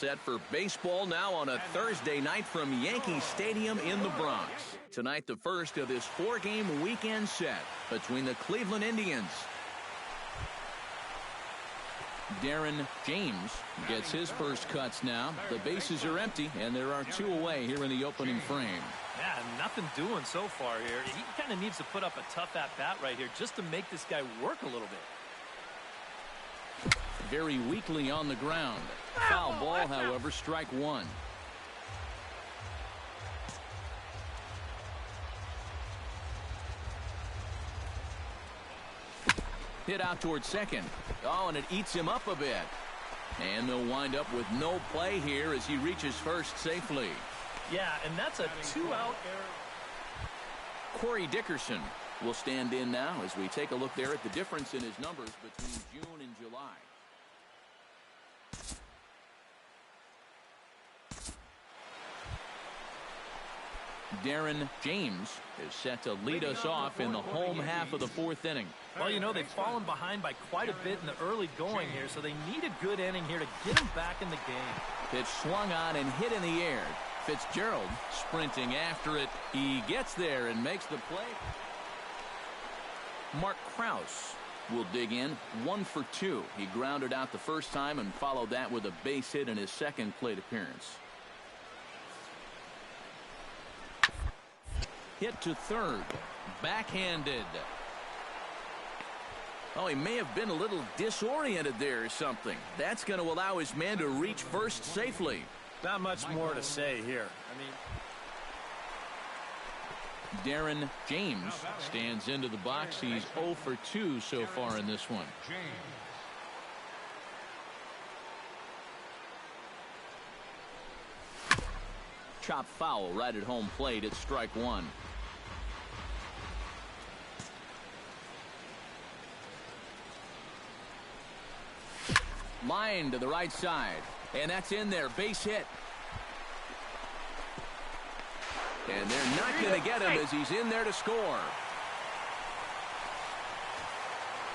Set for baseball now on a Thursday night from Yankee Stadium in the Bronx. Tonight, the first of this four-game weekend set between the Cleveland Indians. Darren James gets his first cuts now. The bases are empty, and there are two away here in the opening frame. Yeah, nothing doing so far here. He kind of needs to put up a tough at-bat right here just to make this guy work a little bit. Very weakly on the ground. Foul ball, however, strike one. Hit out towards second. Oh, and it eats him up a bit. And they'll wind up with no play here as he reaches first safely. Yeah, and that's a two-out. Corey Dickerson will stand in now as we take a look there at the difference in his numbers between June and July. Darren James is set to lead us off in the home half of the fourth inning. Well, you know, they've fallen behind by quite a bit in the early going here, so they need a good inning here to get them back in the game. Pitch swung on and hit in the air. Fitzgerald sprinting after it. He gets there and makes the play. Mark Krause will dig in, 1 for 2. He grounded out the first time and followed that with a base hit in his second plate appearance. Hit to third. Backhanded. Oh, he may have been a little disoriented there or something. That's going to allow his man to reach first safely. Not much more to say here. Darren James stands into the box. He's 0 for 2 so far in this one. Chop foul right at home plate. It's strike one. Line to the right side. And that's in there. Base hit. And they're not going to get him as he's in there to score.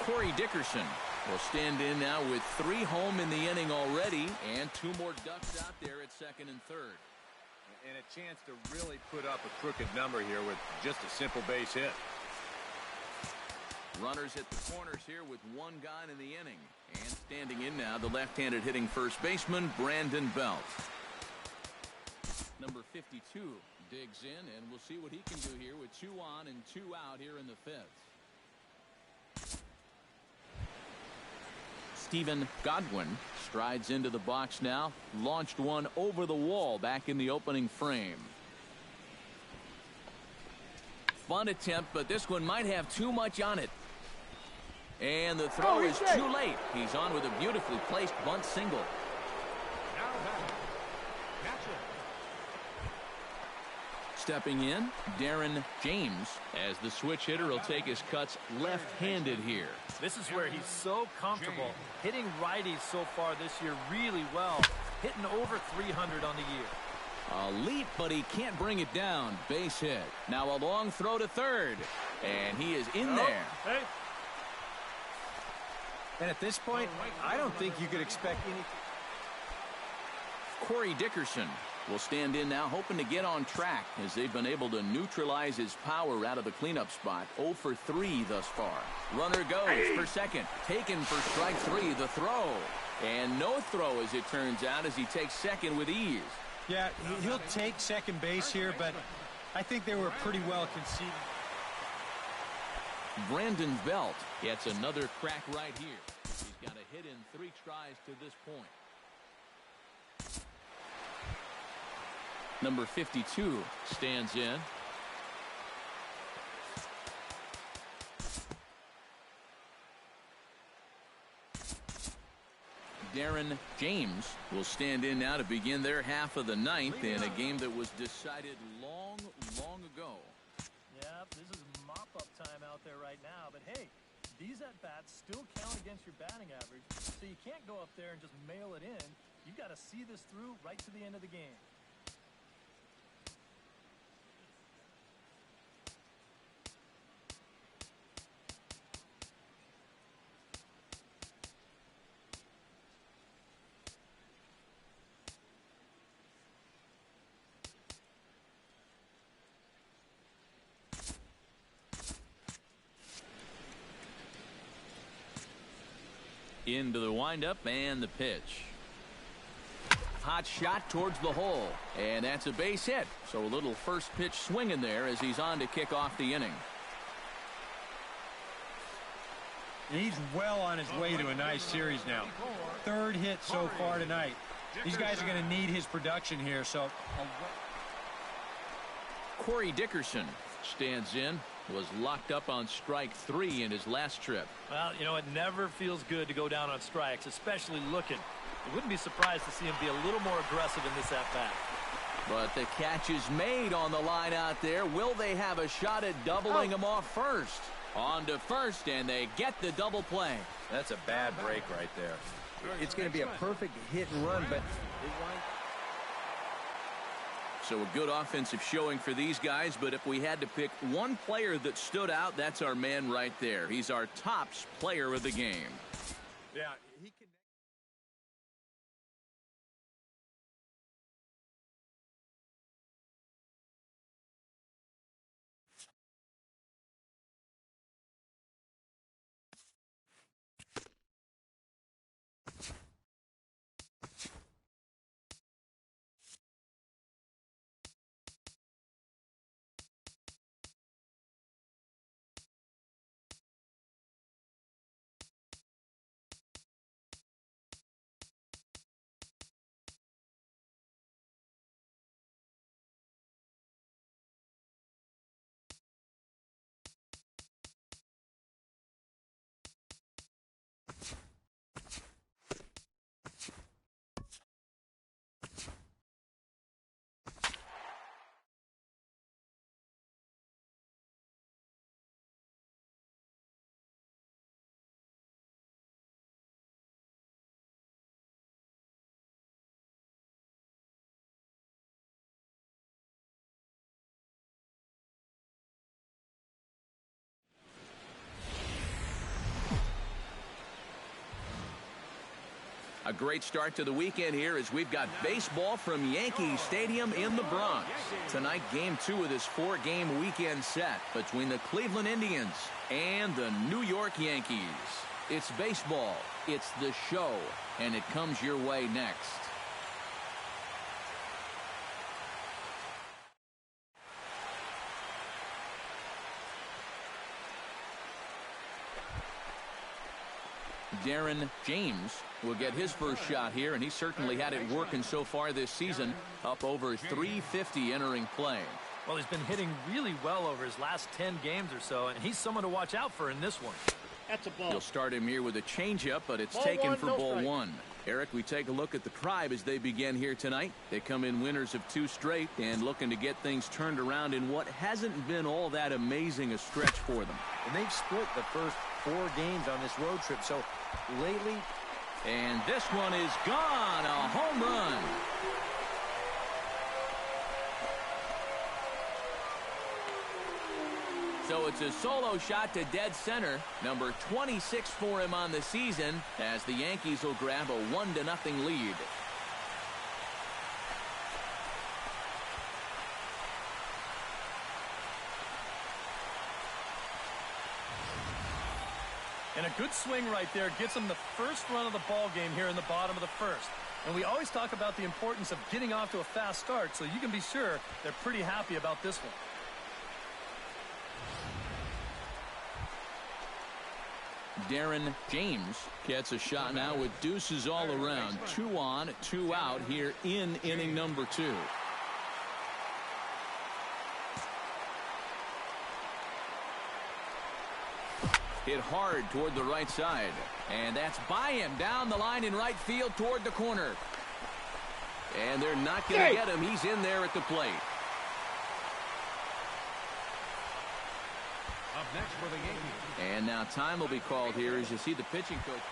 Corey Dickerson will stand in now with 3 home in the inning already. And 2 more ducks out there at second and third. And a chance to really put up a crooked number here with just a simple base hit. Runners at the corners here with 1 gone in the inning. And standing in now, the left-handed hitting first baseman, Brandon Belt. Number 52 digs in, and we'll see what he can do here with 2 on and 2 out here in the 5th. Stephen Godwin strides into the box now. Launched one over the wall back in the opening frame. Fun attempt, but this one might have too much on it. And the throw is too late. He's on with a beautifully placed bunt single. Stepping in, Darren James, as the switch hitter will take his cuts left-handed here. This is where he's so comfortable hitting righties so far this year really well, hitting over 300 on the year. A leap, but he can't bring it down. Base hit. Now a long throw to third, and he is in there. And at this point, I don't think you could expect any. Corey Dickerson will stand in now, hoping to get on track as they've been able to neutralize his power out of the cleanup spot. 0 for 3 thus far. Runner goes for second. Taken for strike 3. The throw. And no throw, as it turns out, as he takes second with ease. Yeah, he'll take second base here, but I think they were pretty well conceded. Brandon Belt gets another crack right here. He's got a hit in 3 tries to this point. Number 52 stands in. Darren James will stand in now to begin their half of the 9th in a game that was decided long ago. Yeah, this is mop-up time out there right now, but hey, these at-bats still count against your batting average, so you can't go up there and just mail it in. You've got to see this through right to the end of the game. Into the windup and the pitch. Hot shot towards the hole, and that's a base hit. So a little first pitch swing in there as he's on to kick off the inning. And he's well on his way to a nice series now. Third hit so far tonight. These guys are going to need his production here. So Corey Dickerson stands in. Was locked up on strike 3 in his last trip. Well, you know, it never feels good to go down on strikes, especially looking. I wouldn't be surprised to see him be a little more aggressive in this at-bat. But the catch is made on the line out there. Will they have a shot at doubling him off first? On to first, and they get the double play. That's a bad break right there. It's going to be a perfect hit and run, but so a good offensive showing for these guys, but if we had to pick one player that stood out, that's our man right there. He's our tops player of the game. Yeah, he can. A great start to the weekend here as we've got baseball from Yankee Stadium in the Bronx. Tonight, game 2 of this 4-game weekend set between the Cleveland Indians and the New York Yankees. It's baseball, it's the show, and it comes your way next. Darren James will get his first shot here, and he certainly had it working so far this season, up over 350 entering play. Well, he's been hitting really well over his last 10 games or so, and he's someone to watch out for in this one. That's a ball. You'll start him here with a changeup, but it's Ball taken one, for no ball strike. 1. Eric, we take a look at the Tribe as they begin here tonight. They come in winners of 2 straight and looking to get things turned around in what hasn't been all that amazing a stretch for them. and they've split the first 4 games on this road trip. So lately, and this one is gone, a home run. So it's a solo shot to dead center, number 26 for him on the season, as the Yankees will grab a 1-0 lead. And a good swing right there gets them the first run of the ball game here in the bottom of the first. And we always talk about the importance of getting off to a fast start, so you can be sure they're pretty happy about this one. Darren James gets a shot now with deuces all around. 2 on, 2 out here in inning number 2. Hit hard toward the right side. And that's by him down the line in right field toward the corner. And they're not going to get him. He's in there at the plate. Up next for the Yankees. And now time will be called here as you see the pitching coach.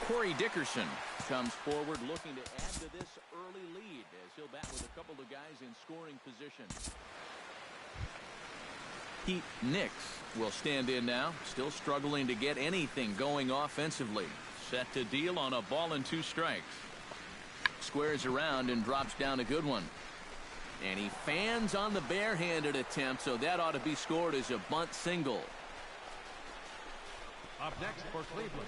Corey Dickerson comes forward looking to add to this early lead as he'll bat with a couple of guys in scoring position. Pete Nix will stand in now, still struggling to get anything going offensively. Set to deal on a ball and 2 strikes. Squares around and drops down a good one. And he fans on the barehanded attempt, so that ought to be scored as a bunt single. Up next for Cleveland.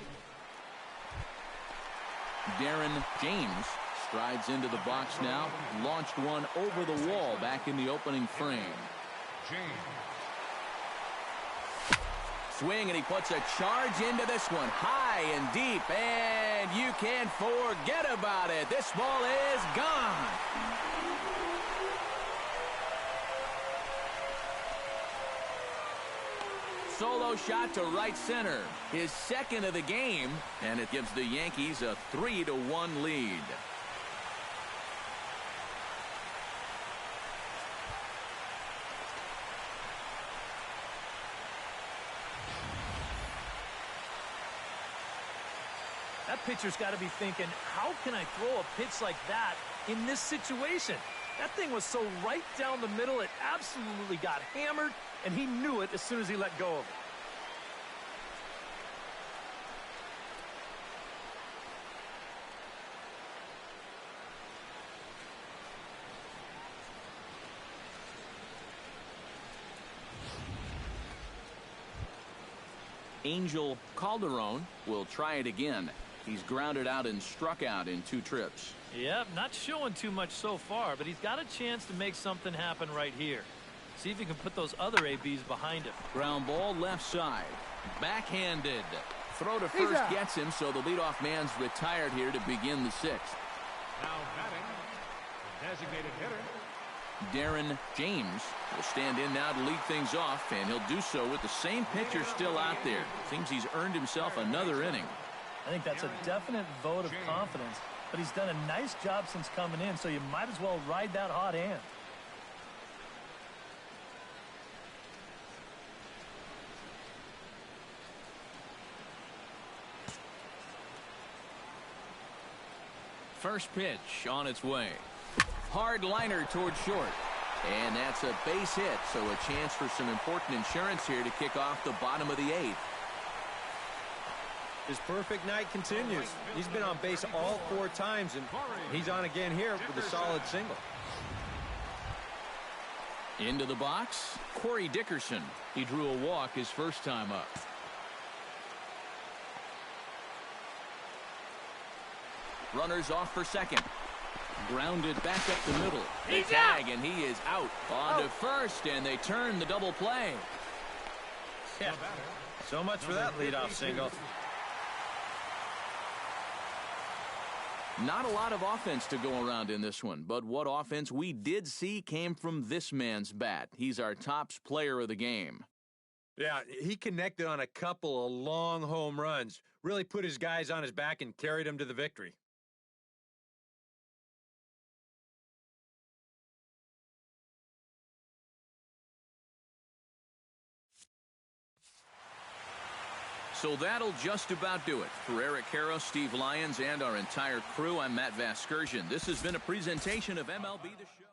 Darren James strides into the box now. Launched one over the wall back in the opening frame. Swing, and he puts a charge into this one. High and deep, and you can't forget about it. This ball is gone. Solo shot to right center. His second of the game, and it gives the Yankees a 3-1 lead. That pitcher's got to be thinking, how can I throw a pitch like that in this situation? That thing was so right down the middle, it absolutely got hammered, and he knew it as soon as he let go of it. Angel Calderon will try it again. He's grounded out and struck out in 2 trips. Yep, not showing too much so far, but he's got a chance to make something happen right here. See if he can put those other ABs behind him. Ground ball left side. Backhanded. Throw to first gets him, so the leadoff man's retired here to begin the 6th. Now batting, designated hitter. Darren James will stand in now to lead things off, and he'll do so with the same pitcher still out there. Seems he's earned himself another inning. I think that's a definite vote of confidence, but he's done a nice job since coming in, so you might as well ride that hot hand. First pitch on its way. Hard liner toward short. And that's a base hit, so a chance for some important insurance here to kick off the bottom of the 8th. His perfect night continues. He's been on base all 4 times, and he's on again here with a solid single. Into the box, Corey Dickerson. He drew a walk his first time up. Runners off for second. Grounded back up the middle. The tag, and he is out. On to first, and they turn the double play. Yeah. So much for that leadoff single. Not a lot of offense to go around in this one, but what offense we did see came from this man's bat. He's our tops player of the game. Yeah, he connected on a couple of long home runs. Really put his guys on his back and carried them to the victory. So that'll just about do it. For Eric Harrow, Steve Lyons, and our entire crew, I'm Matt Vasgersian. This has been a presentation of MLB The Show.